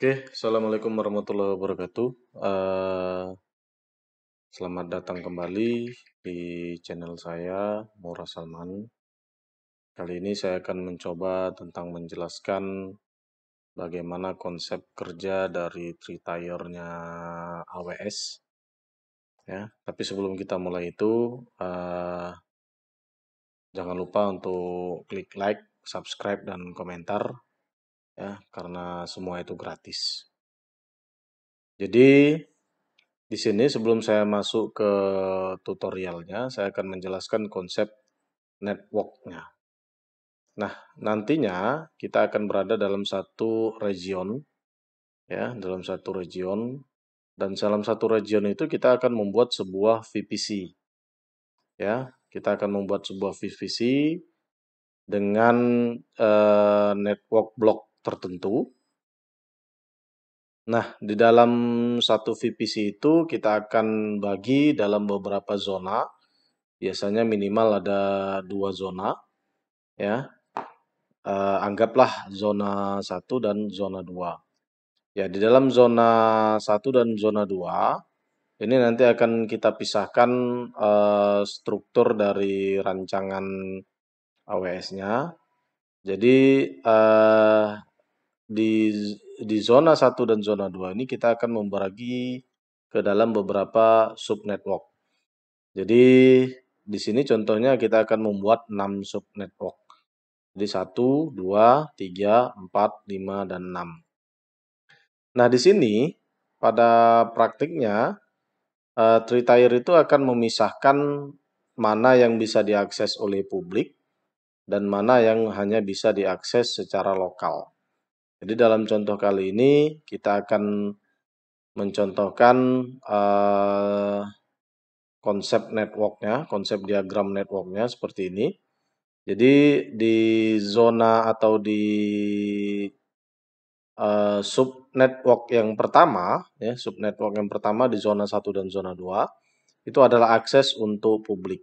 Oke, assalamualaikum warahmatullahi wabarakatuh. Selamat datang kembali di channel saya, Mura Salman. Kali ini saya akan mencoba tentang menjelaskan bagaimana konsep kerja dari Tritier-nya AWS. Ya, tapi sebelum kita mulai itu, jangan lupa untuk klik like, subscribe, dan komentar, ya, karena semua itu gratis. Jadi di sini sebelum saya masuk ke tutorialnya, saya akan menjelaskan konsep network-nya. Nah, nantinya kita akan berada dalam satu region, ya, dalam satu region, dan dalam satu region itu kita akan membuat sebuah VPC, ya, kita akan membuat sebuah VPC dengan network block tertentu. Nah, di dalam satu VPC itu kita akan bagi dalam beberapa zona. Biasanya minimal ada 2 zona, ya. Anggaplah zona 1 dan zona 2. Ya, di dalam zona 1 dan zona 2, ini nanti akan kita pisahkan struktur dari rancangan AWS-nya. Jadi di di zona 1 dan zona 2 ini kita akan membagi ke dalam beberapa subnetwork. Jadi di sini contohnya kita akan membuat 6 subnetwork. Jadi 1, 2, 3, 4, 5, dan 6. Nah, di sini pada praktiknya Tritier itu akan memisahkan mana yang bisa diakses oleh publik dan mana yang hanya bisa diakses secara lokal. Jadi dalam contoh kali ini kita akan mencontohkan konsep networknya, konsep diagram networknya seperti ini. Jadi di zona atau di subnetwork yang pertama, ya, subnetwork yang pertama di zona 1 dan zona 2, itu adalah akses untuk publik.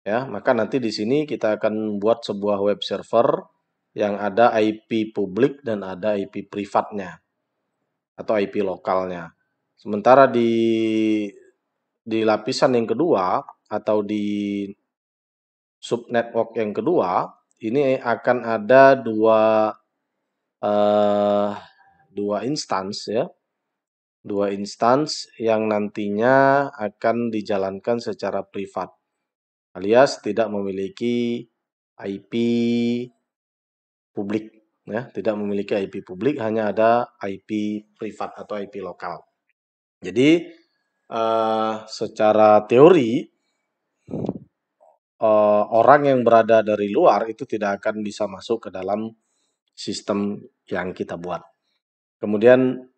Ya, maka nanti di sini kita akan buat sebuah web server yang ada IP publik dan ada IP privatnya atau IP lokalnya. Sementara di lapisan yang kedua atau di subnetwork yang kedua, ini akan ada dua instance, ya. Dua instance yang nantinya akan dijalankan secara privat, alias tidak memiliki IP publik, ya, tidak memiliki IP publik, hanya ada IP privat atau IP lokal. Jadi secara teori orang yang berada dari luar itu tidak akan bisa masuk ke dalam sistem yang kita buat. Kemudian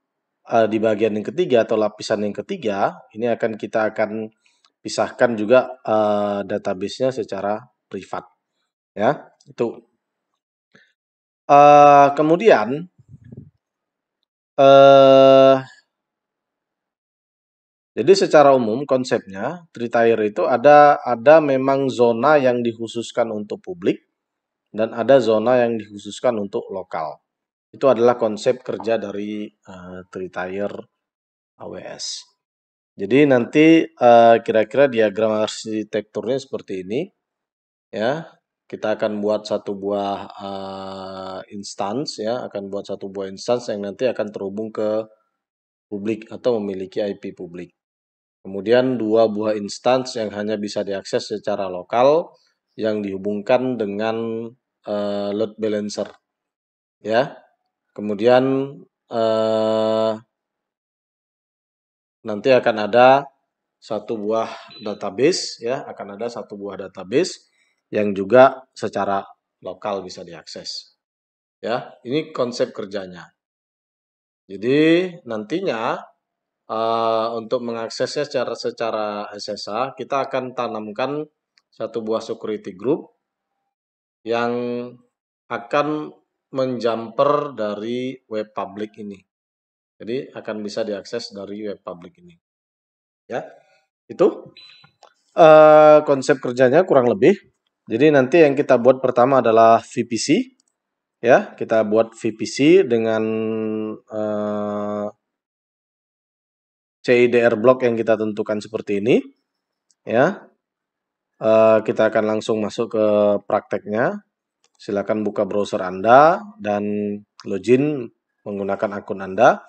di bagian yang ketiga atau lapisan yang ketiga, ini kita akan pisahkan juga database-nya secara privat, ya. Itu. Kemudian jadi secara umum konsepnya Tritier itu ada memang zona yang dikhususkan untuk publik dan ada zona yang dikhususkan untuk lokal. Itu adalah konsep kerja dari Tritier AWS. Jadi nanti kira-kira diagram arsitekturnya seperti ini, ya. Kita akan buat satu buah instance, ya, akan buat satu buah instance yang nanti akan terhubung ke publik atau memiliki IP publik. Kemudian 2 buah instance yang hanya bisa diakses secara lokal yang dihubungkan dengan load balancer, ya. Kemudian nanti akan ada satu buah database, ya, akan ada satu buah database yang juga secara lokal bisa diakses. Ya, ini konsep kerjanya. Jadi nantinya untuk mengaksesnya secara SSH, kita akan tanamkan satu buah security group yang akan menjumper dari web public ini. Jadi akan bisa diakses dari web public ini. Ya, itu konsep kerjanya kurang lebih. Jadi nanti yang kita buat pertama adalah VPC. Ya, kita buat VPC dengan CIDR block yang kita tentukan seperti ini. Ya, kita akan langsung masuk ke prakteknya. Silakan buka browser Anda dan login menggunakan akun Anda.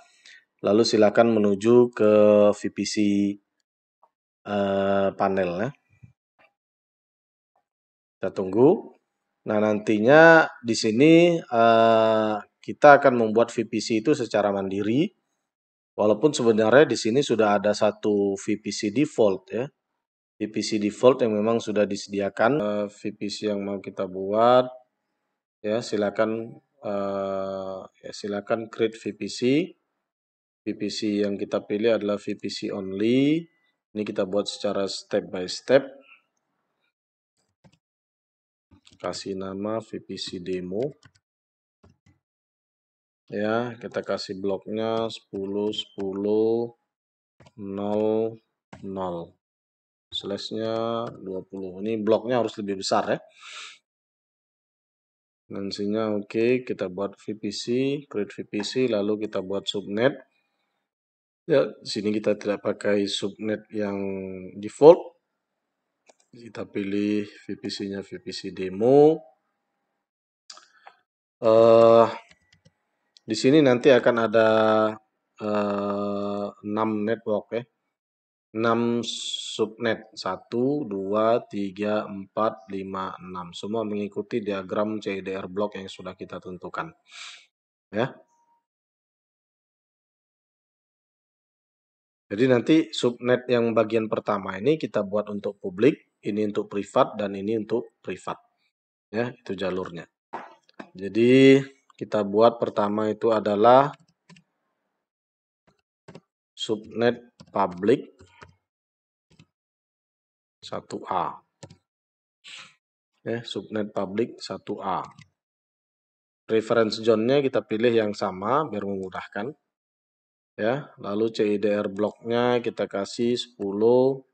Lalu silakan menuju ke VPC panel ya. Kita tunggu. Nah, nantinya di sini kita akan membuat VPC itu secara mandiri. Walaupun sebenarnya di sini sudah ada satu VPC default ya. VPC default yang memang sudah disediakan. VPC yang mau kita buat ya silakan create VPC. VPC yang kita pilih adalah VPC only. Ini kita buat secara step by step. Kasih nama VPC demo. Ya, kita kasih bloknya 10 10 0 0. Slashnya 20. Ini bloknya harus lebih besar ya. Nansinya oke, kita buat VPC, create VPC, lalu kita buat subnet. Ya, di sini kita tidak pakai subnet yang default. Kita pilih VPC-nya VPC demo. Di sini nanti akan ada 6 network ya. 6 subnet. 1, 2, 3, 4, 5, 6. Semua mengikuti diagram CIDR block yang sudah kita tentukan. Ya. Jadi nanti subnet yang bagian pertama ini kita buat untuk publik, ini untuk privat, dan ini untuk privat. Ya, itu jalurnya. Jadi kita buat pertama itu adalah subnet public 1A. Ya, subnet public 1A. Reference zone-nya kita pilih yang sama biar memudahkan. Ya, lalu CIDR blocknya kita kasih 10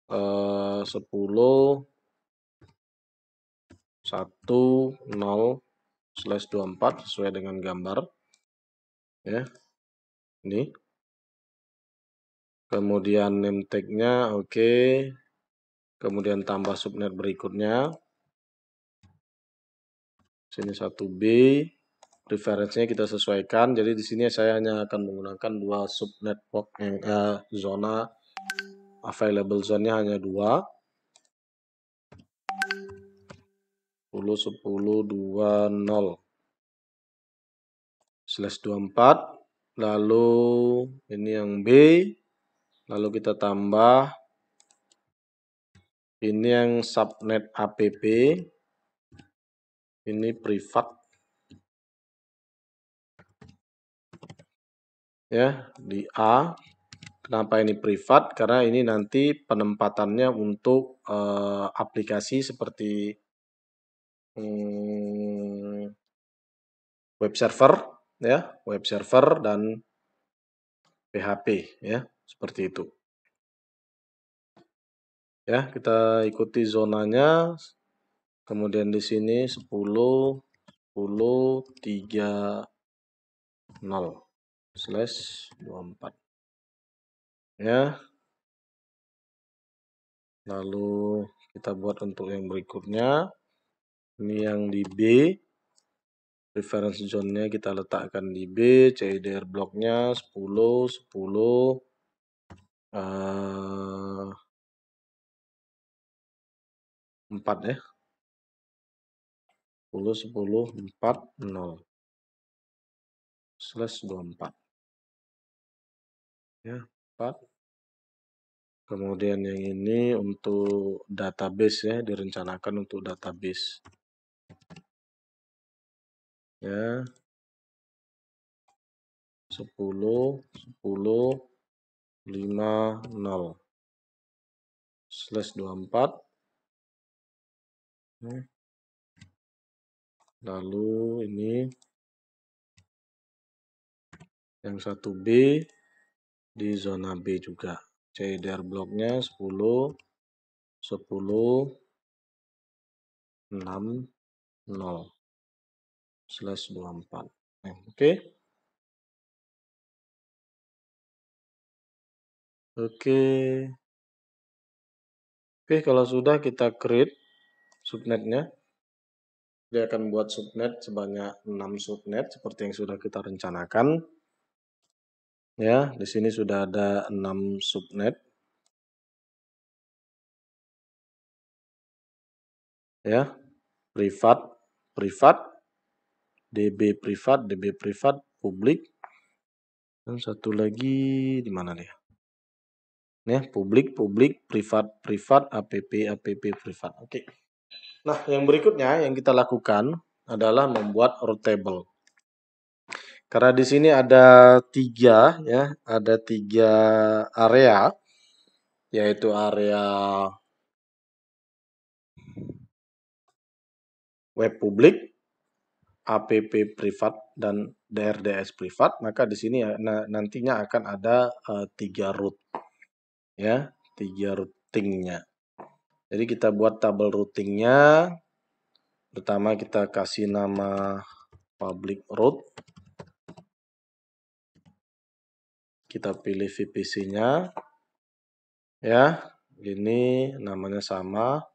10 10/24 sesuai dengan gambar. Ya, ini. Kemudian name tag-nya oke. Kemudian tambah subnet berikutnya. Sini 1B. Referensinya kita sesuaikan. Jadi di sini saya hanya akan menggunakan 2 subnet yang zona available zone-nya hanya 2. 10 10 20 /24. Lalu ini yang B. Lalu kita tambah ini yang subnet app. Ini privat. Ya, di A. Kenapa ini privat? Karena ini nanti penempatannya untuk aplikasi seperti web server, ya, web server dan PHP, ya, seperti itu. Ya, kita ikuti zonanya. Kemudian di sini 10 10 3 0/24. Ya. Lalu kita buat untuk yang berikutnya. Ini yang di B. Reference zone-nya kita letakkan di B. CIDR blocknya 10 10 4 ya. 10 10 4 0/24. Ya, 4. Kemudian yang ini untuk database ya, direncanakan untuk database. Ya. 10 10 5 0/24. Lalu ini yang 1B di zona B juga. CIDR blocknya 10 10 6 0. /24. Oke. Oke. Oke, kalau sudah kita create subnetnya. Dia akan buat subnet sebanyak 6 subnet seperti yang sudah kita rencanakan. Ya, di sini sudah ada 6 subnet. Ya, privat, DB privat, publik. Dan satu lagi di mana nih? Ya, publik, privat, app, privat. Oke. Nah, yang berikutnya yang kita lakukan adalah membuat root table. Karena di sini ada 3 ya, ada 3 area, yaitu area web publik, app privat, dan DRDS privat, maka di sini nantinya akan ada 3 root, ya, 3 routingnya. Jadi kita buat tabel routingnya. Pertama kita kasih nama public root. Kita pilih VPC-nya. Ya, ini namanya sama.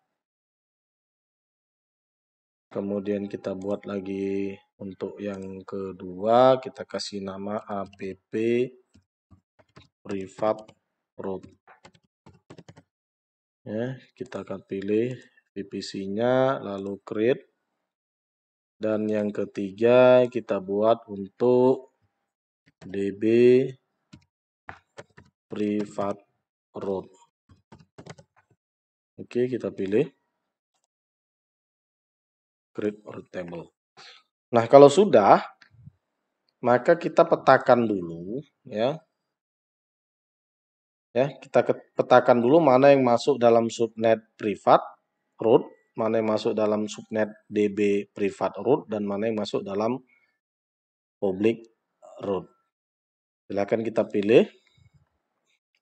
Kemudian kita buat lagi untuk yang kedua, kita kasih nama app privat root. Ya, kita akan pilih VPC-nya, lalu create. Dan yang ketiga kita buat untuk DB privat root. Oke, kita pilih create root table. Nah, kalau sudah, maka kita petakan dulu, ya. Ya, kita petakan dulu mana yang masuk dalam subnet privat root, mana yang masuk dalam subnet DB privat root, dan mana yang masuk dalam public root. Silakan kita pilih.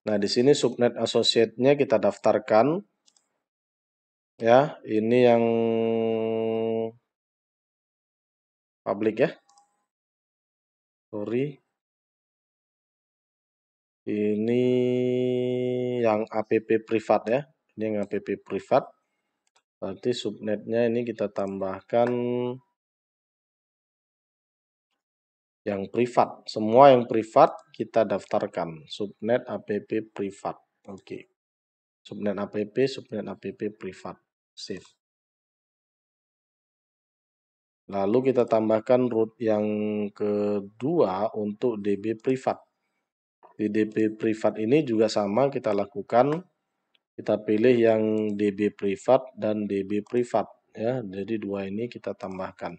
Nah, di sini subnet associate-nya kita daftarkan. Ya, ini yang public ya. Sorry. Ini yang app privat ya. Ini yang app privat. Berarti subnetnya ini kita tambahkan yang privat. Semua yang privat kita daftarkan. Subnet app privat. Oke. Subnet app privat. Save. Lalu kita tambahkan root yang kedua untuk DB privat. Di DB privat ini juga sama kita lakukan. Kita pilih yang DB privat dan DB privat. Ya, jadi 2 ini kita tambahkan.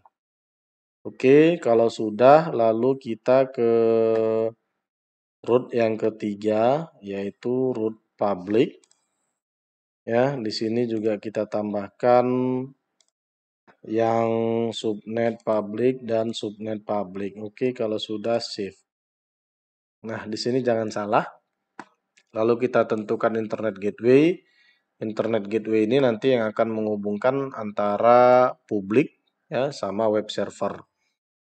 Oke, kalau sudah, lalu kita ke root yang ketiga, yaitu root public. Ya, di sini juga kita tambahkan yang subnet public dan subnet public. Oke, kalau sudah save. Nah, di sini jangan salah. Lalu kita tentukan internet gateway. Internet gateway ini nanti yang akan menghubungkan antara publik ya sama web server.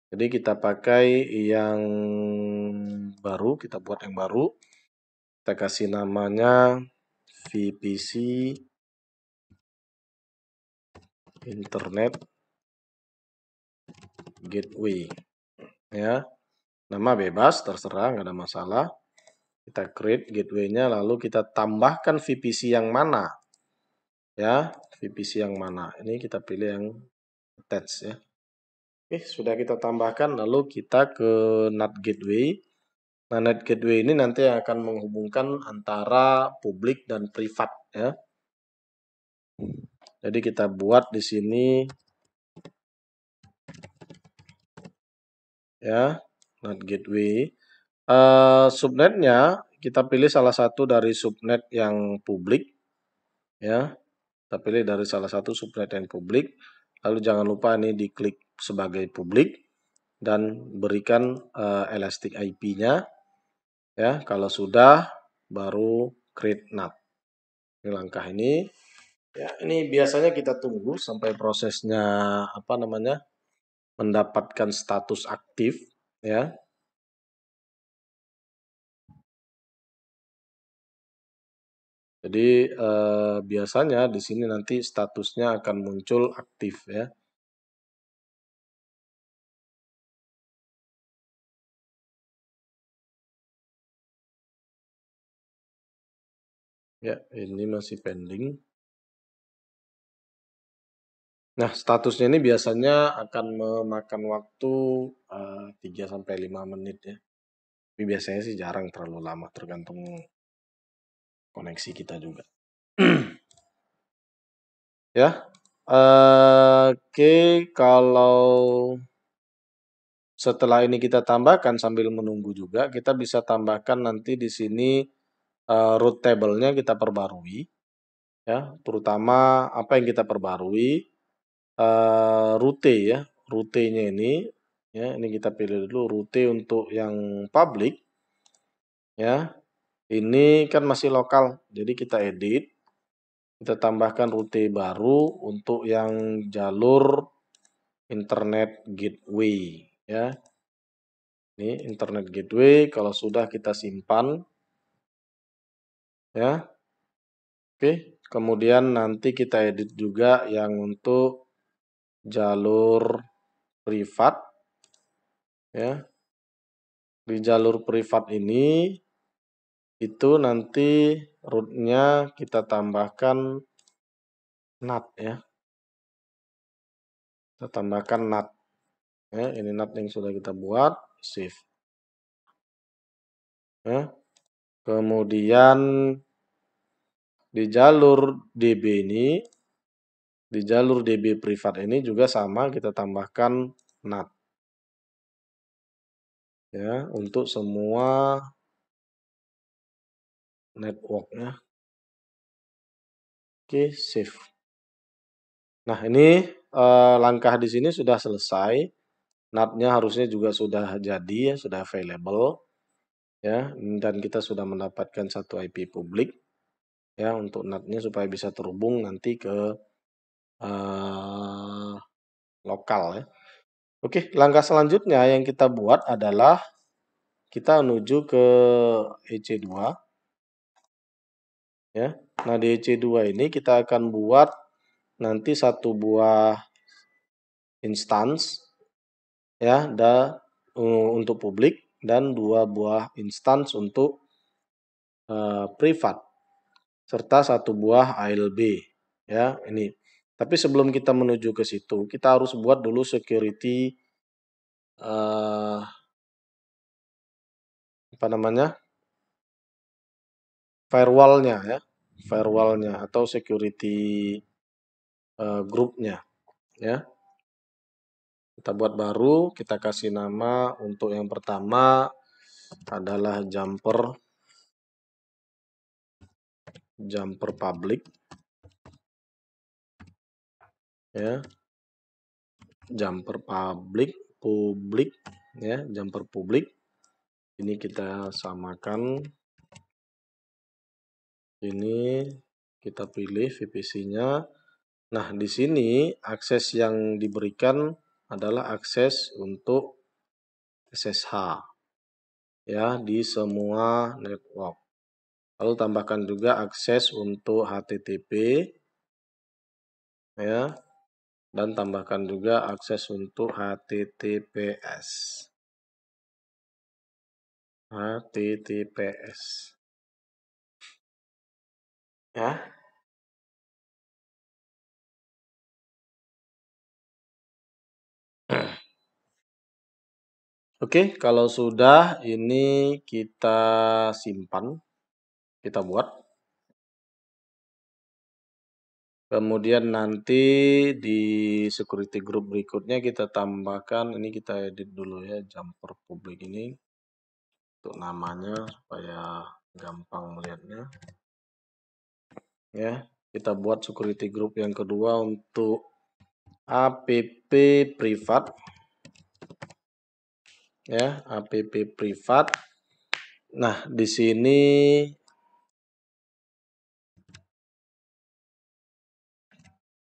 Jadi kita pakai yang baru, kita buat yang baru. Kita kasih namanya VPC Internet Gateway. Ya, nama bebas, terserah, nggak ada masalah. Kita create gateway-nya, lalu kita tambahkan VPC yang mana. Ya, VPC yang mana. Ini kita pilih yang attach ya. Oke, sudah kita tambahkan, lalu kita ke NAT gateway. Nah, NAT gateway ini nanti akan menghubungkan antara publik dan privat ya. Jadi kita buat di sini ya, NAT gateway. Subnetnya kita pilih salah satu dari subnet yang publik ya. Kita pilih dari salah satu subnet yang publik. Lalu jangan lupa ini diklik sebagai publik dan berikan elastic IP-nya ya. Kalau sudah baru create NAT. Ini langkah ini. Ya, ini biasanya kita tunggu sampai prosesnya mendapatkan status aktif, ya. Jadi biasanya di sini nanti statusnya akan muncul aktif, ya. Ya, ini masih pending. Nah, statusnya ini biasanya akan memakan waktu 3 sampai 5 menit, ya. Tapi biasanya sih jarang terlalu lama, tergantung koneksi kita juga. Ya. Oke, kalau setelah ini kita tambahkan sambil menunggu juga, kita bisa tambahkan nanti di sini root table-nya kita perbarui, ya. Terutama apa yang kita perbarui, rute, ya. Rutenya ini, ya, ini kita pilih dulu rute untuk yang public, ya. Ini kan masih lokal, jadi kita edit, kita tambahkan rute baru untuk yang jalur internet gateway, ya. Ini internet gateway, kalau sudah kita simpan, ya. Oke, kemudian nanti kita edit juga yang untuk jalur privat, ya. Di jalur privat ini itu nanti rootnya kita tambahkan NAT, ya. Kita tambahkan NAT, ya. Ini NAT yang sudah kita buat, save, ya. Kemudian di jalur DB ini, di jalur DB privat ini juga sama, kita tambahkan NAT, ya, untuk semua networknya. Oke, save. Nah, ini langkah di sini sudah selesai. NAT-nya harusnya juga sudah jadi, ya, sudah available, ya, dan kita sudah mendapatkan satu IP publik, ya, untuk NAT-nya supaya bisa terhubung nanti ke lokal, ya. Oke, langkah selanjutnya yang kita buat adalah kita menuju ke EC2, ya. Nah, di EC2 ini kita akan buat nanti satu buah instance, ya, untuk publik dan 2 buah instance untuk privat serta 1 buah ALB, ya, ini. Tapi sebelum kita menuju ke situ, kita harus buat dulu security apa namanya? Firewall-nya, ya. Firewall-nya atau security grupnya, ya. Kita buat baru, kita kasih nama untuk yang pertama adalah jumper public, ya. Jumper public, ya, jumper public. Ini kita samakan. Ini kita pilih VPC-nya. Nah, di sini akses yang diberikan adalah akses untuk SSH, ya, di semua network. Lalu tambahkan juga akses untuk HTTP, ya, dan tambahkan juga akses untuk HTTPS. HTTPS. Ya. Oke, kalau sudah ini kita simpan, kita buat. Kemudian nanti di security group berikutnya kita tambahkan, ini kita edit dulu, ya, jumper public ini untuk namanya supaya gampang melihatnya, ya. Kita buat security group yang kedua untuk app privat, ya, app privat. Nah, di sini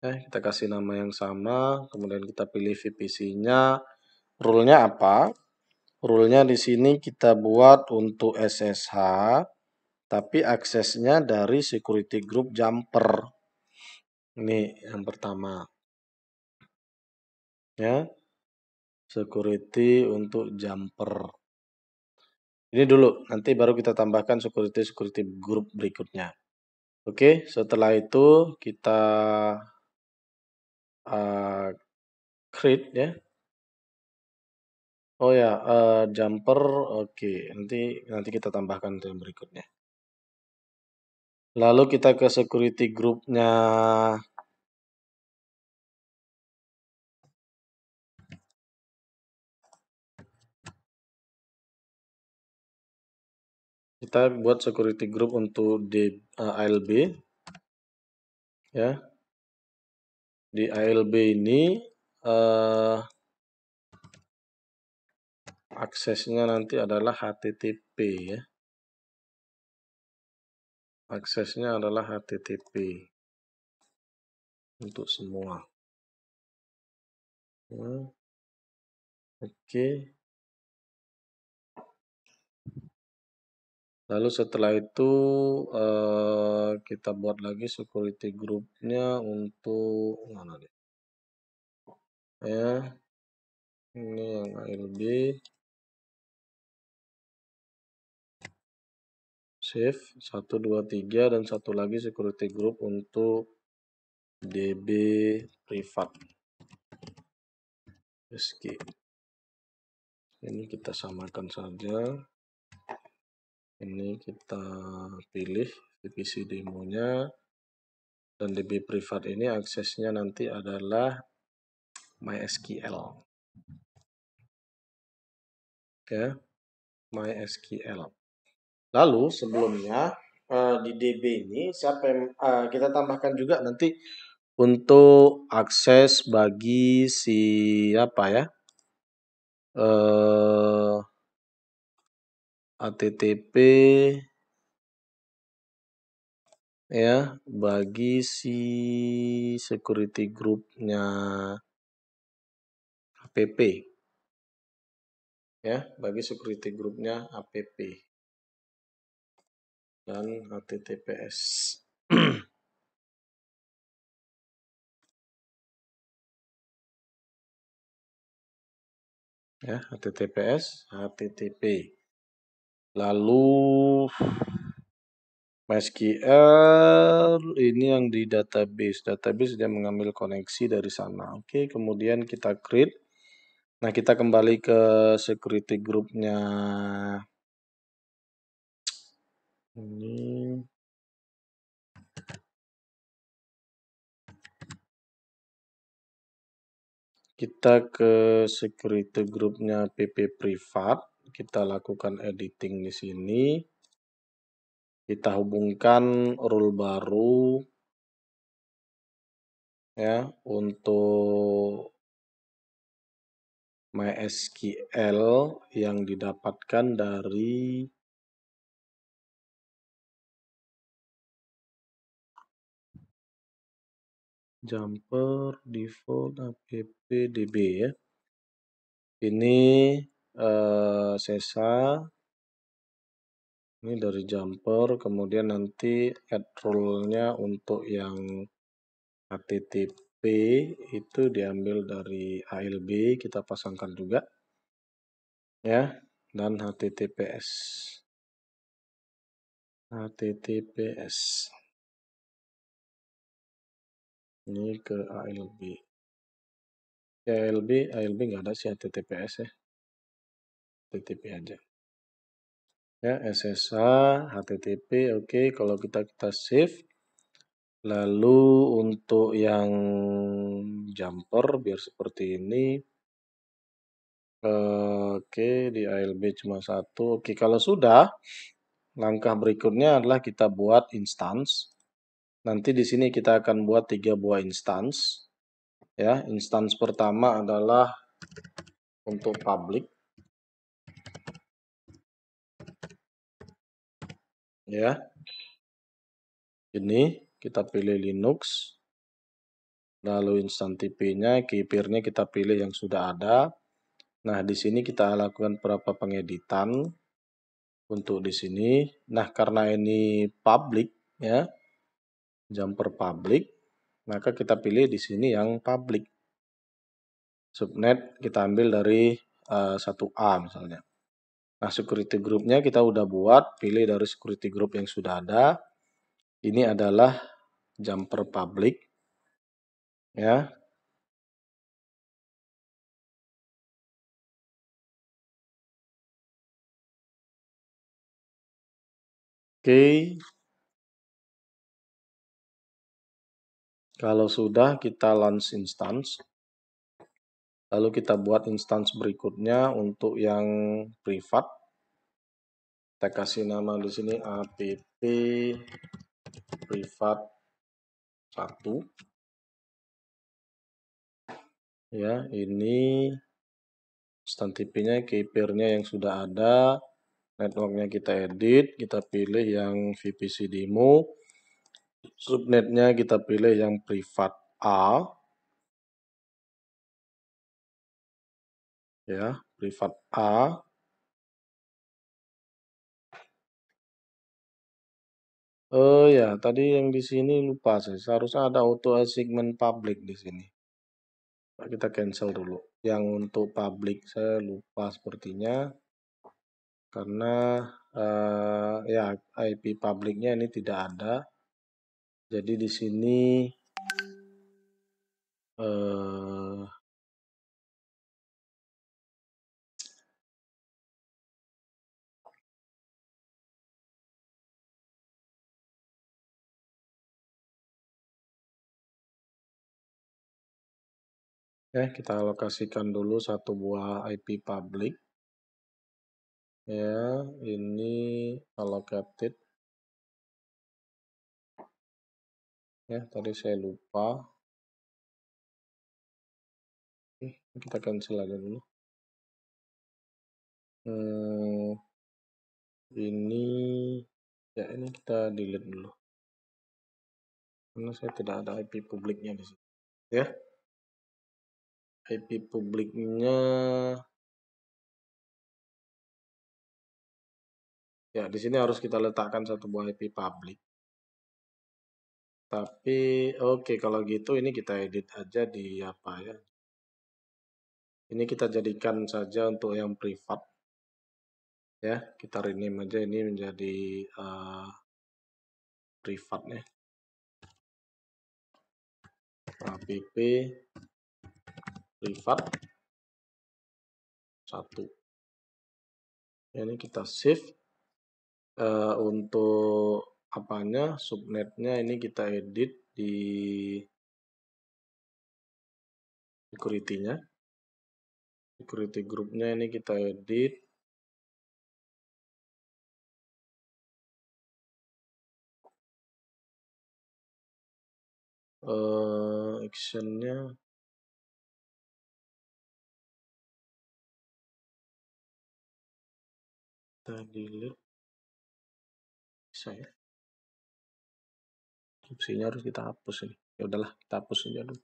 kita kasih nama yang sama, kemudian kita pilih VPC-nya Rule-nya apa? Rule-nya di sini kita buat untuk SSH, tapi aksesnya dari security group jumper. Ini yang pertama. Ya, security untuk jumper. Ini dulu, nanti baru kita tambahkan security group berikutnya. Oke, setelah itu kita create ya. Oh ya, jumper, oke. Nanti kita tambahkan yang berikutnya. Lalu kita ke security groupnya. Kita buat security group untuk ALB ya. Di ALB ini aksesnya nanti adalah HTTP ya. Aksesnya adalah HTTP untuk semua. Oke. Lalu setelah itu kita buat lagi security groupnya untuk mana nih? Ya, ini yang ALB. Save 1, 2, 3 dan satu lagi security group untuk DB privat. Escape. Ini kita samakan saja. Ini kita pilih divisi demonya. Dan DB privat ini aksesnya nanti adalah MySQL. Ya, MySQL. Lalu sebelumnya di DB ini siapa yang kita tambahkan juga nanti untuk akses bagi siapa ya? HTTP ya bagi si security groupnya APP ya bagi security groupnya APP dan HTTPS ya HTTPS HTTP lalu MySQL ini yang di database dia mengambil koneksi dari sana. Oke, kemudian kita create. Nah, kita kembali ke security groupnya ini. Kita ke security groupnya PP privat. Kita lakukan editing di sini. Kita hubungkan rule baru ya untuk MySQL yang didapatkan dari jumper default appdb ya. Ini sesa. Ini dari jumper, kemudian nanti add rule-nya untuk yang HTTP itu diambil dari ALB, kita pasangkan juga ya, dan HTTPS. HTTPS. Ini ke ALB. Ya, ALB nggak ada sih HTTPS ya. HTTP aja. Ya, SSH, HTTP, oke. Kalau kita save. Lalu untuk yang jumper biar seperti ini. Oke, di ALB cuma satu. Oke, kalau sudah, langkah berikutnya adalah kita buat instance. Nanti di sini kita akan buat 3 buah instance. Ya, instance pertama adalah untuk public. Ya. Ini kita pilih Linux. Lalu instance TP-nya, key pair-nya kita pilih yang sudah ada. Nah, di sini kita lakukan beberapa pengeditan untuk di sini. Nah, karena ini public ya, jumper public, maka kita pilih di sini yang public. Subnet kita ambil dari 1A misalnya. Nah, security groupnya kita udah buat, pilih dari security group yang sudah ada. Ini adalah jumper public ya. Oke, kalau sudah kita launch instance. Lalu kita buat instance berikutnya untuk yang privat. Kita kasih nama di sini app privat 1. Ya, ini instance TP-nya, key-pair-nya yang sudah ada. Networknya kita edit, kita pilih yang VPC demo. Subnetnya kita pilih yang privat A. Ya, privat A. Oh ya, tadi yang di sini lupa saya. Seharusnya ada auto assignment public di sini. Kita cancel dulu. Yang untuk public saya lupa sepertinya karena ya IP publiknya ini tidak ada. Jadi di sini ya kita alokasikan dulu satu buah IP public. Ya, ini allocated. Ya, tadi saya lupa. Kita cancel aja dulu. Ini ya ini kita delete dulu. Karena saya tidak ada IP publiknya di sini. Ya. IP publiknya ya di sini harus kita letakkan satu buah IP publik. Tapi oke kalau gitu ini kita edit aja di apa ya. Ini kita jadikan saja untuk yang privat. Ya, kita rename aja ini menjadi privat ya. App privat 1. Ini kita save. Untuk apanya subnetnya ini kita edit di security-nya. Security groupnya ini kita edit. Actionnya kita delete. Bisa ya. Opsinya harus kita hapus ini. Ya udahlah, kita hapus aja dulu.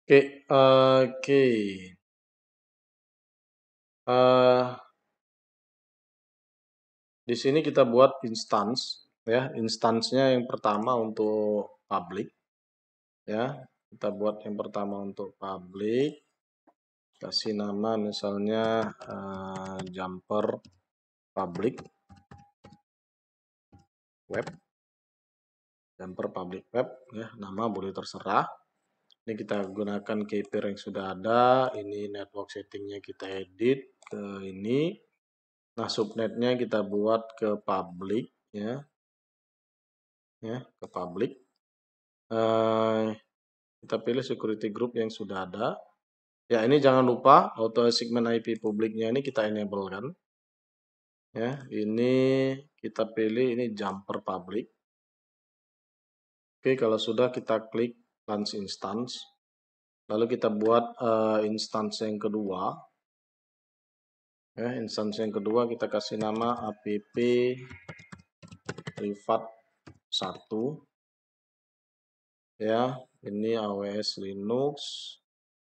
Oke, oke. Di sini kita buat instance ya. Instance-nya yang pertama untuk public ya. Kita buat yang pertama untuk public. Kasih nama misalnya jumper public web. Jumper public web ya, nama boleh terserah. Ini kita gunakan key-pair yang sudah ada. Ini network settingnya kita edit ke ini. Nah, subnetnya kita buat ke public ya. Ya, ke public. Kita pilih security group yang sudah ada. Ya, ini jangan lupa auto segment IP publiknya ini kita enable kan. Ya, ini kita pilih ini jumper public. Oke, kalau sudah kita klik launch instance. Lalu kita buat instance yang kedua. Ya, instance yang kedua kita kasih nama app privat 1. Ya, ini AWS Linux.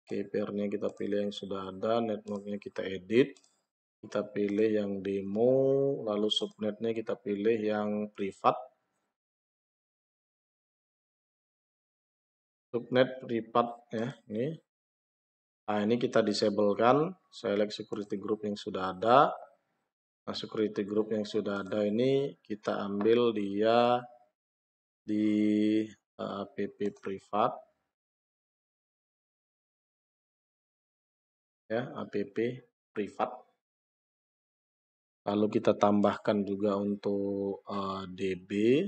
KPR-nya kita pilih yang sudah ada, network-nya kita edit. Kita pilih yang demo, lalu subnetnya kita pilih yang privat. Subnet privat ya, ini. Nah, ini kita disablekan, select security group yang sudah ada. Nah, security group yang sudah ada ini kita ambil dia di app privat. Ya, app privat. Lalu kita tambahkan juga untuk DB.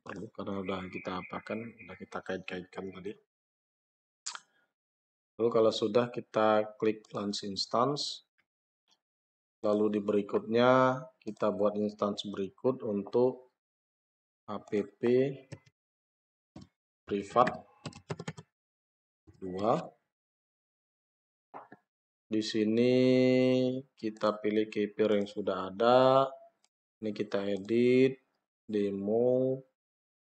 Perlu karena udah kita apakan, udah kita kait-kaitkan tadi. Lalu kalau sudah kita klik launch instance. Lalu di berikutnya kita buat instance berikut untuk app privat 2. Di sini kita pilih keyword yang sudah ada. Ini kita edit, demo,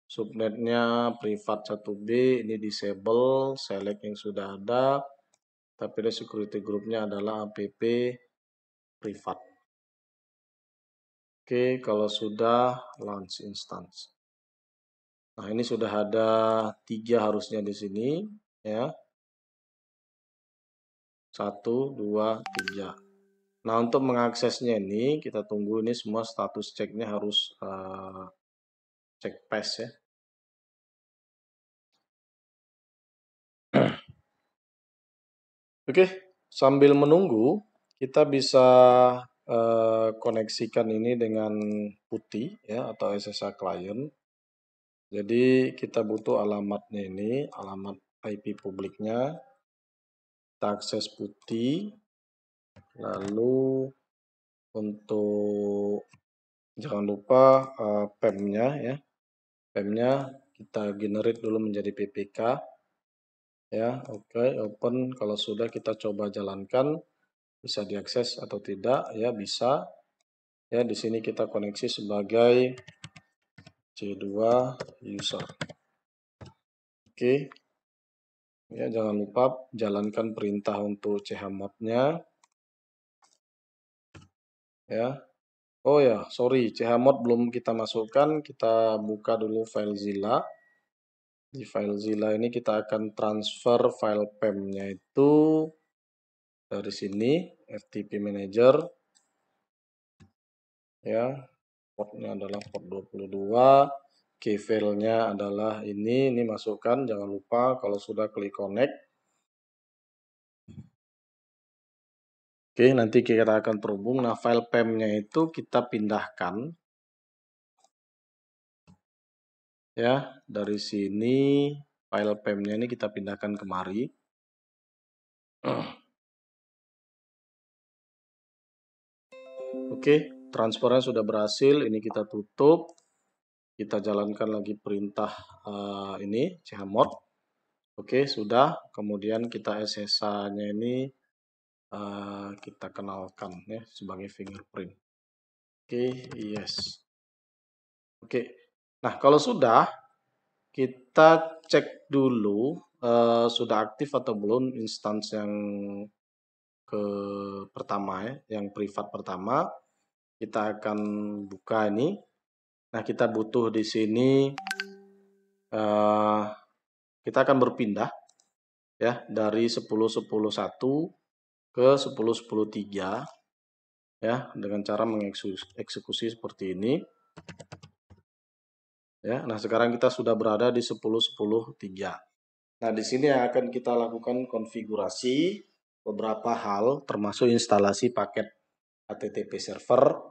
subnetnya privat 1B, ini disable, select yang sudah ada. Tapi security groupnya adalah app privat. Oke, kalau sudah launch instance. Nah, ini sudah ada 3 harusnya di sini, ya. 1, 2, 3. Nah, untuk mengaksesnya ini kita tunggu ini semua status ceknya harus cek pass ya. Oke, sambil menunggu kita bisa koneksikan ini dengan putih ya atau SSH client. Jadi kita butuh alamatnya ini, alamat IP publiknya. Kita akses putih. Lalu untuk jangan lupa PEM-nya ya. PEM-nya kita generate dulu menjadi PPK. Ya, oke, open. Kalau sudah kita coba jalankan, bisa diakses atau tidak, ya bisa. Ya, di sini kita koneksi sebagai C2 user. Oke. Ya, jangan lupa jalankan perintah untuk chmod-nya. Ya. Oh ya, sorry, chmod belum kita masukkan. Kita buka dulu FileZilla. Di FileZilla ini kita akan transfer file PEM-nya itu dari sini, FTP Manager. Ya, portnya adalah port 22. Key file-nya adalah ini masukkan, jangan lupa kalau sudah klik connect. Oke, nanti kita akan terhubung. Nah, file PEM-nya itu kita pindahkan. Ya, dari sini file PEM-nya ini kita pindahkan kemari. Oke, transfernya sudah berhasil. Ini kita tutup. Kita jalankan lagi perintah ini chmod. Oke, sudah. Kemudian kita SSH-nya ini kita kenalkan ya sebagai fingerprint. Oke, yes. Oke. Nah, kalau sudah kita cek dulu sudah aktif atau belum instance yang pertama ya, yang privat pertama. Kita akan buka ini. Nah, kita butuh di sini kita akan berpindah ya dari 10.10.1 ke 10.10.3 ya dengan cara mengeksekusi seperti ini. Ya, nah sekarang kita sudah berada di 10.10.3. Nah, di sini akan kita lakukan konfigurasi beberapa hal termasuk instalasi paket HTTP server.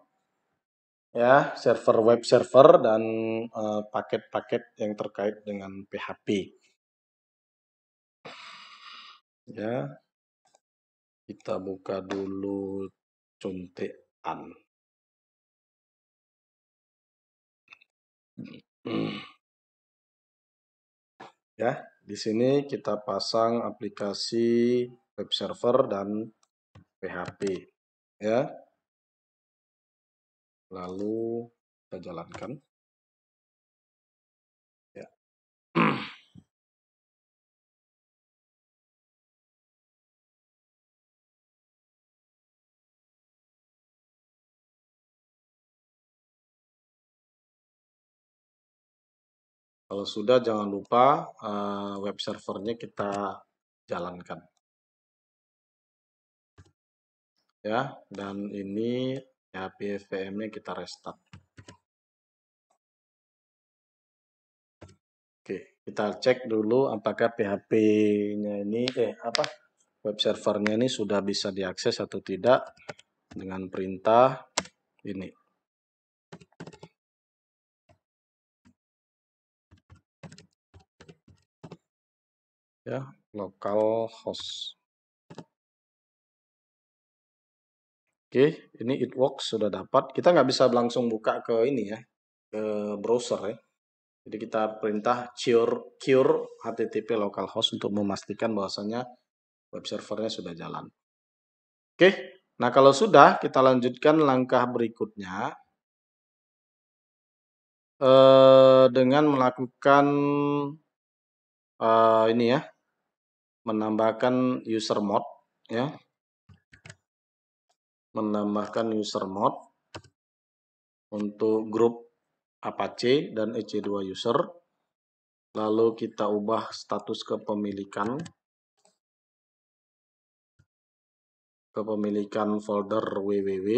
ya, server web server dan paket-paket yang terkait dengan PHP. Ya, kita buka dulu contekan. Ya, di sini kita pasang aplikasi web server dan PHP. Ya, lalu kita jalankan. Ya. Kalau sudah, jangan lupa web servernya kita jalankan. Ya, dan ini PHP VM-nya kita restart. Oke, kita cek dulu apakah PHP-nya ini web servernya ini sudah bisa diakses atau tidak dengan perintah ini. Ya, localhost. Oke, ini it works sudah dapat. Kita nggak bisa langsung buka ke ini ya, ke browser ya. Jadi kita perintah cure http localhost untuk memastikan bahwasanya web servernya sudah jalan. Oke, nah kalau sudah, kita lanjutkan langkah berikutnya dengan melakukan ini ya, menambahkan user mode ya, menambahkan user mode untuk grup Apache dan EC2 user. Lalu kita ubah status kepemilikan folder www.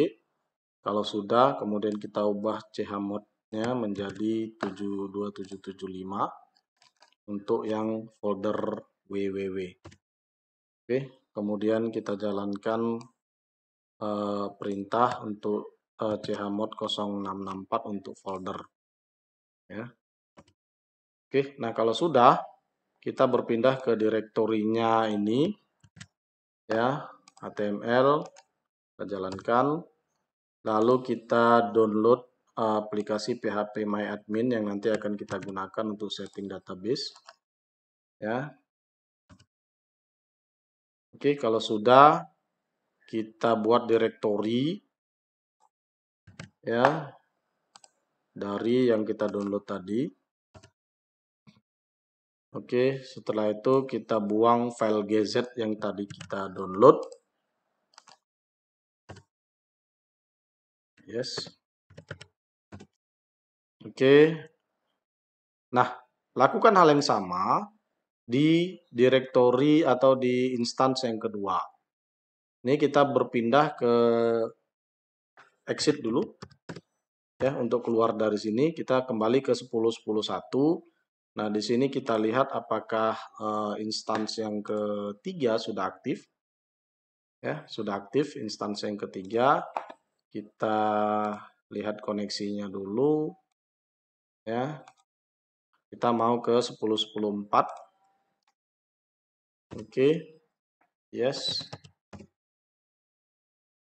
Kalau sudah, kemudian kita ubah chmod-nya menjadi 72775 untuk yang folder www. Oke, kemudian kita jalankan perintah untuk chmod 0664 untuk folder. Ya. Oke, nah kalau sudah, kita berpindah ke direktorinya ini, ya, HTML, kita jalankan, lalu kita download aplikasi PHP MyAdmin yang nanti akan kita gunakan untuk setting database. Ya. Oke, kalau sudah, kita buat direktori ya dari yang kita download tadi. Oke, setelah itu kita buang file gz yang tadi kita download. Yes. Oke. Nah, lakukan hal yang sama di direktori atau di instance yang kedua. Ini kita berpindah ke exit dulu. Ya, untuk keluar dari sini kita kembali ke 10.10.1. Nah, di sini kita lihat apakah instance yang ketiga sudah aktif. Ya, sudah aktif instance yang ketiga. Kita lihat koneksinya dulu. Ya. Kita mau ke 10.10.4. Oke. Yes.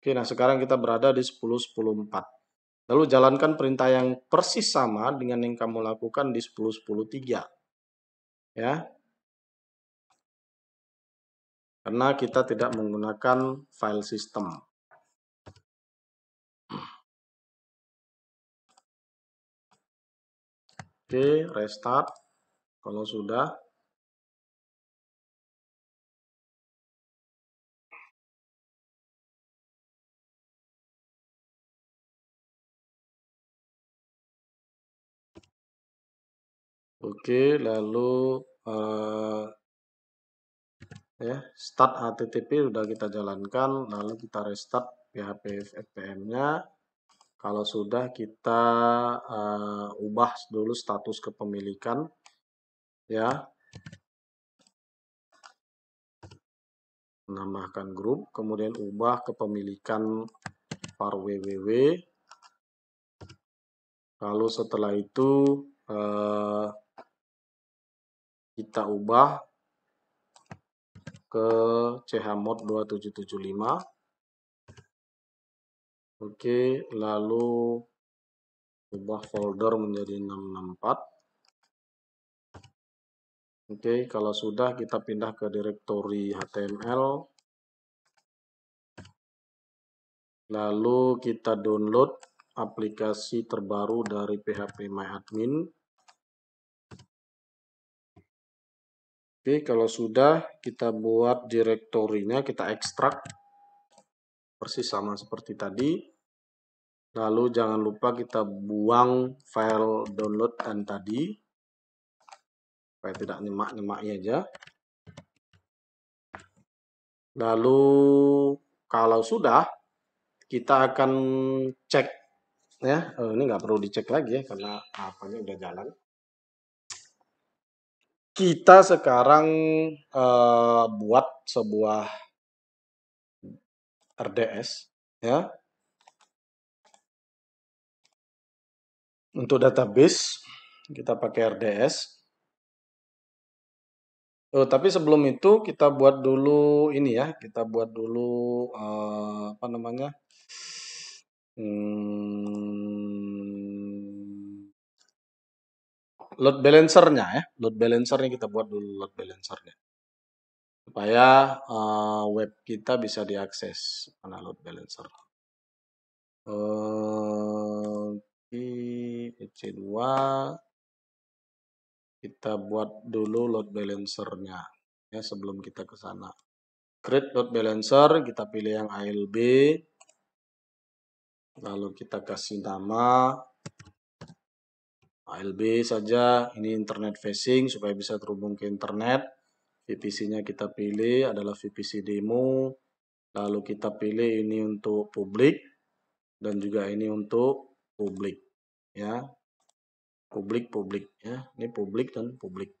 Oke, nah sekarang kita berada di 10.10.4. Lalu jalankan perintah yang persis sama dengan yang kamu lakukan di 10.10.3. Ya. Karena kita tidak menggunakan file system. Oke, restart. Kalau sudah. Oke, lalu ya, start HTTP sudah kita jalankan, lalu kita restart PHP FPM-nya. Kalau sudah, kita ubah dulu status kepemilikan ya, menambahkan grup, kemudian ubah kepemilikan var www, Lalu setelah itu kita ubah ke chmod 2775. Oke, lalu ubah folder menjadi 664. Oke, kalau sudah kita pindah ke direktori HTML. Lalu kita download aplikasi terbaru dari phpMyAdmin. Oke, kalau sudah kita buat direktorinya, kita ekstrak persis sama seperti tadi. Lalu jangan lupa kita buang file download dan tadi supaya tidak nyemak-nyemaknya aja. Lalu kalau sudah, kita akan cek ya. Ini nggak perlu dicek lagi ya karena apanya udah jalan. Kita sekarang buat sebuah RDS ya. Untuk database kita pakai RDS. Tapi sebelum itu kita buat dulu ini ya, kita buat dulu apa namanya? Load balancernya ya, load balancernya kita buat dulu load balancernya supaya web kita bisa diakses. Mana load balancer? Di EC2 kita buat dulu load balancernya ya sebelum kita ke sana. Create load balancer, kita pilih yang ALB, lalu kita kasih nama ALB saja. Ini internet facing supaya bisa terhubung ke internet. VPC-nya kita pilih adalah VPC demo, lalu kita pilih ini untuk publik dan juga ini untuk publik ya. Publik ya, ini publik dan publik.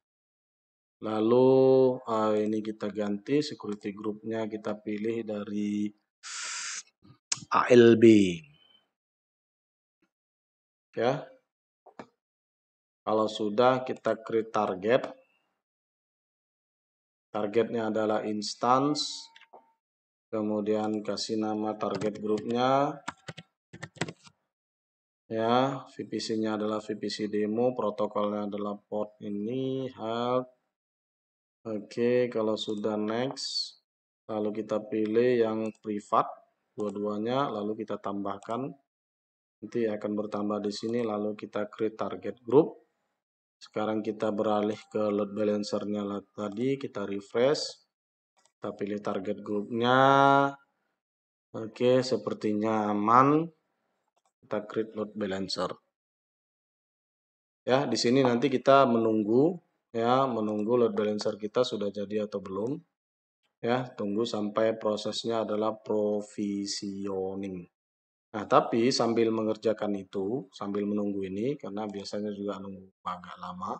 Lalu ini kita ganti security groupnya, kita pilih dari ALB ya. Kalau sudah kita create target, targetnya adalah instance, kemudian kasih nama target grupnya ya, VPC-nya adalah VPC demo, protokolnya adalah port ini, health. Oke, kalau sudah next, lalu kita pilih yang privat dua-duanya, lalu kita tambahkan, nanti akan bertambah di sini, lalu kita create target group. Sekarang kita beralih ke load balancernya tadi, kita refresh, kita pilih target groupnya. Oke, sepertinya aman. Kita create load balancer. Ya, di sini nanti kita menunggu ya, menunggu load balancer kita sudah jadi atau belum. Ya, tunggu sampai prosesnya adalah provisioning. Nah, tapi sambil mengerjakan itu, sambil menunggu ini, karena biasanya juga nunggu agak lama,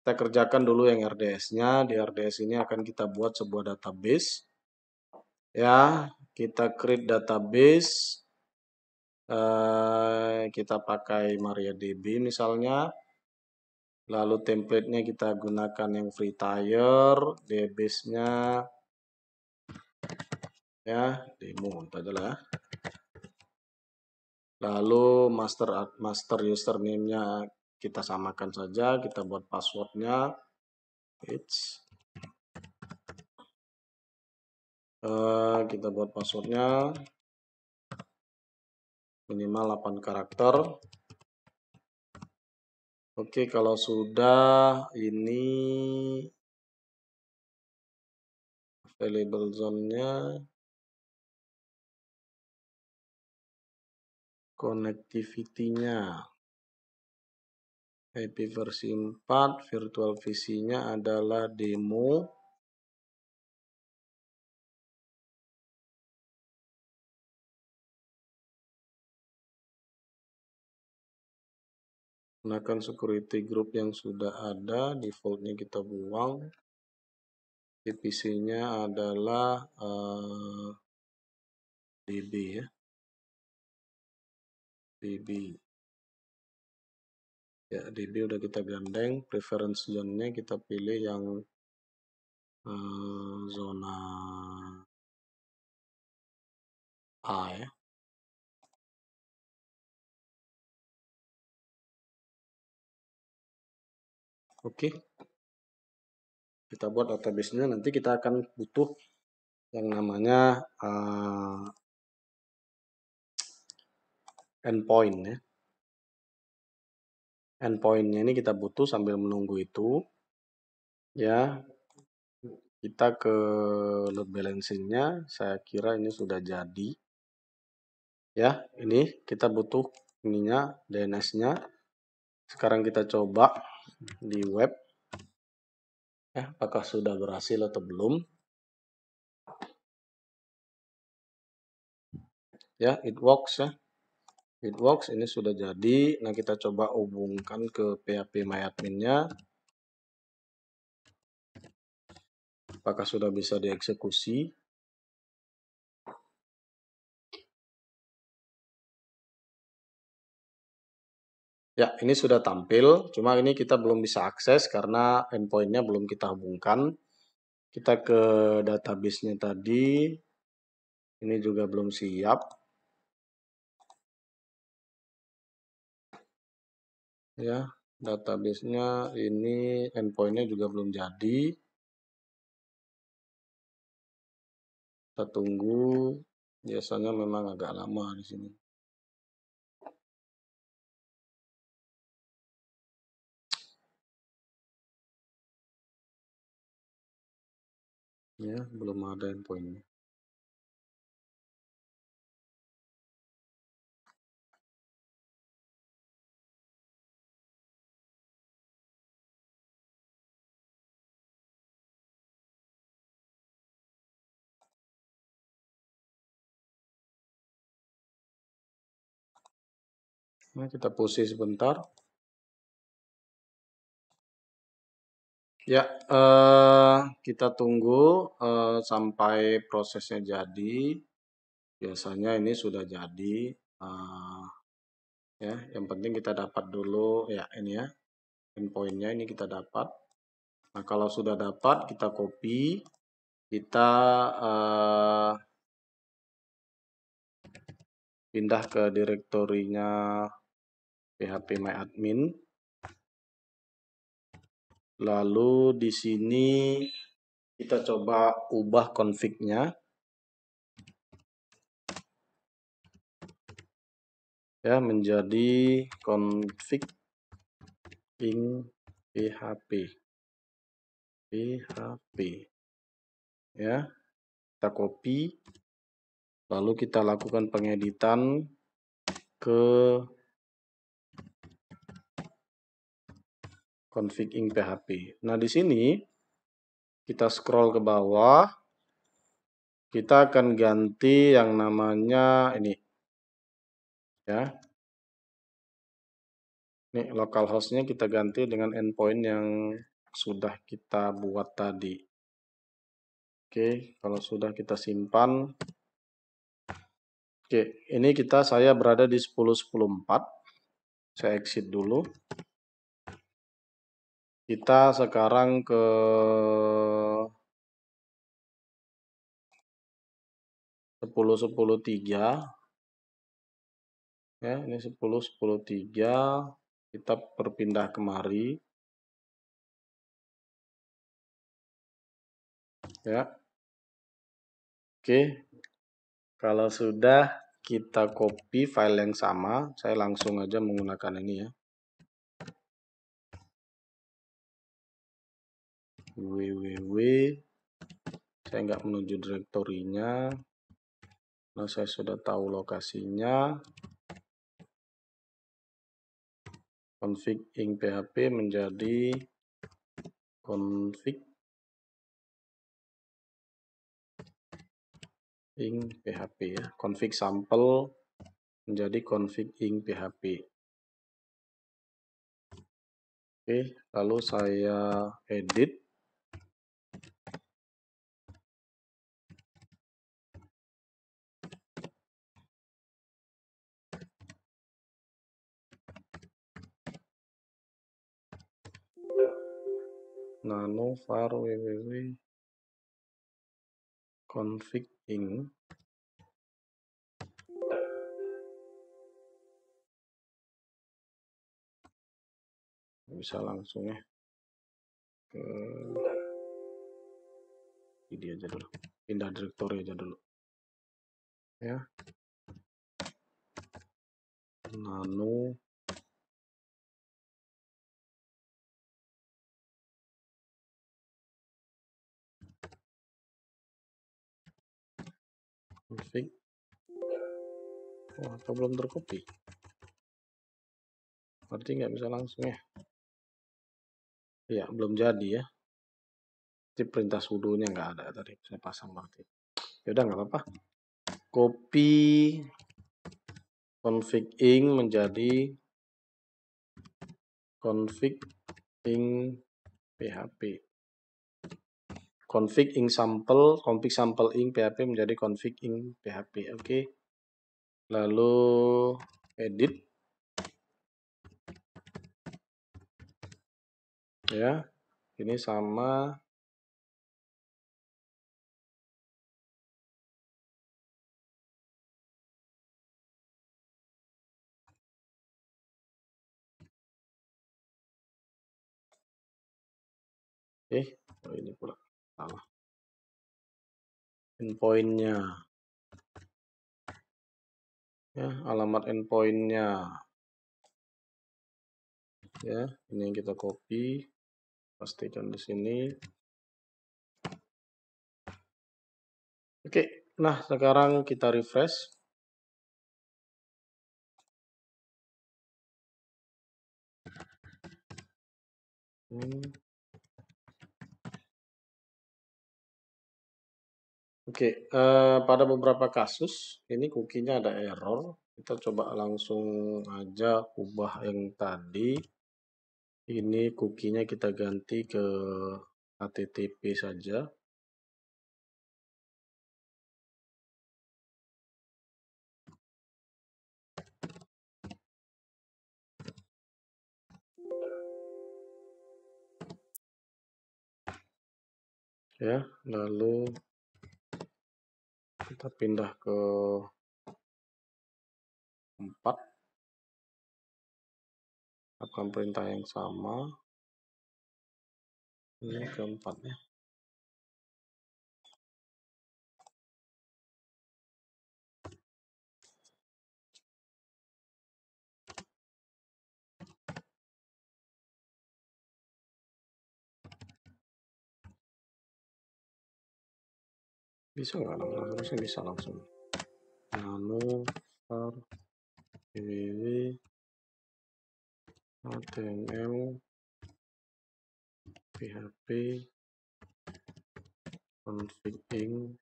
kita kerjakan dulu yang RDS-nya. Di RDS ini akan kita buat sebuah database. Ya, kita create database. Kita pakai MariaDB misalnya. Lalu template-nya kita gunakan yang free tier, database-nya ya, demo itu aja lah. Lalu master username-nya kita samakan saja, kita buat password-nya. Kita buat password-nya minimal 8 karakter. Oke, kalau sudah ini available zone-nya, connectivity-nya, IP versi 4, virtual VC-nya adalah demo. Gunakan security group yang sudah ada, defaultnya kita buang. VPC-nya adalah DB ya, DB. Ya, DB udah kita gandeng, preference zone-nya kita pilih yang zona A ya. Oke, kita buat database-nya, nanti kita akan butuh yang namanya endpoint ya. Endpoint-nya ini kita butuh sambil menunggu itu ya. Kita ke load balancing-nya, saya kira ini sudah jadi ya. Ini kita butuh ininya, DNS-nya. Sekarang kita coba di web ya, apakah sudah berhasil atau belum ya. It works ya, it works, ini sudah jadi. Nah, kita coba hubungkan ke PHP MyAdmin-nya, apakah sudah bisa dieksekusi ya. Ini sudah tampil, cuma ini kita belum bisa akses karena endpoint-nya belum kita hubungkan. Kita ke database-nya tadi, ini juga belum siap ya. Database-nya ini endpoint-nya juga belum jadi. Kita tunggu, biasanya memang agak lama di sini ya. Belum ada endpoint-nya. Nah, kita push sebentar ya. Kita tunggu sampai prosesnya jadi. Biasanya ini sudah jadi ya. Yang penting kita dapat dulu ya, ini ya, endpoint-nya ini kita dapat. Nah, kalau sudah dapat, kita copy, kita pindah ke direktorinya PHP MyAdmin. Lalu di sini kita coba ubah config-nya ya, menjadi config ing PHP ya. Kita copy, lalu kita lakukan pengeditan ke config ing PHP. Nah, di sini kita scroll ke bawah, kita akan ganti yang namanya ini ya. Ini localhost-nya kita ganti dengan endpoint yang sudah kita buat tadi. Oke, kalau sudah kita simpan. Oke, ini saya berada di 10.10.4. Saya exit dulu. Kita sekarang ke 10.10.3 ya. Ini 10.10.3, kita berpindah kemari ya. Oke, kalau sudah, kita copy file yang sama. Saya langsung aja menggunakan ini ya, www. Saya nggak menuju direktorinya. Nah, saya sudah tahu lokasinya. Config ing PHP menjadi config ing PHP ya. Config sampel menjadi config ing PHP. Oke, lalu saya edit. nano var www config ing bisa langsung ya ke ini aja dulu, pindah direktori aja dulu ya, nano config. Oh, atau belum tercopy, berarti nggak bisa langsung ya. Iya, belum jadi ya. Jadi perintah sudonya nggak ada tadi, saya pasang berarti. Ya udah nggak apa-apa. Copy config ing menjadi config ing php. Config ing sampel, config sampel ing php menjadi config ing php. Oke. Lalu edit ya. Ini sama oh ini pula salah. Endpointnya ya, alamat endpointnya ya, ini yang kita copy, pastikan di sini. Oke, nah sekarang kita refresh. Oke, pada beberapa kasus ini cookie-nya ada error. Kita coba langsung aja ubah yang tadi. Ini cookie-nya kita ganti ke HTTP saja. Ya, lalu kita pindah ke 4. Akan perintah yang sama. Ini ke 4 ya. Bisa nggak langsung? Harusnya bisa langsung. Nano var www html php config ing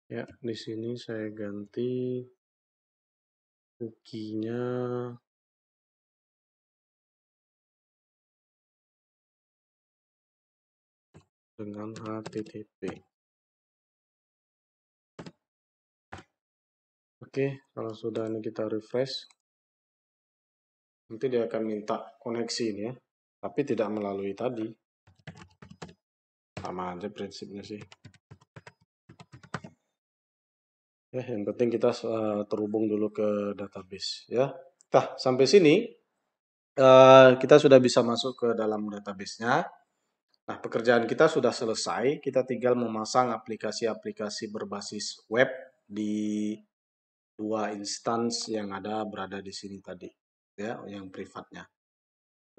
ya. Di sini saya ganti cookie-nya dengan HTTP. Oke, kalau sudah ini kita refresh, nanti dia akan minta koneksi ini ya, tapi tidak melalui tadi. Sama aja prinsipnya sih. Ya, yang penting kita terhubung dulu ke database ya. Nah, sampai sini kita sudah bisa masuk ke dalam database-nya. Nah, pekerjaan kita sudah selesai. Kita tinggal memasang aplikasi-aplikasi berbasis web di 2 instance yang ada berada di sini tadi, ya, yang privatnya.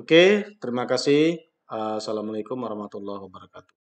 Oke, terima kasih. Assalamualaikum warahmatullahi wabarakatuh.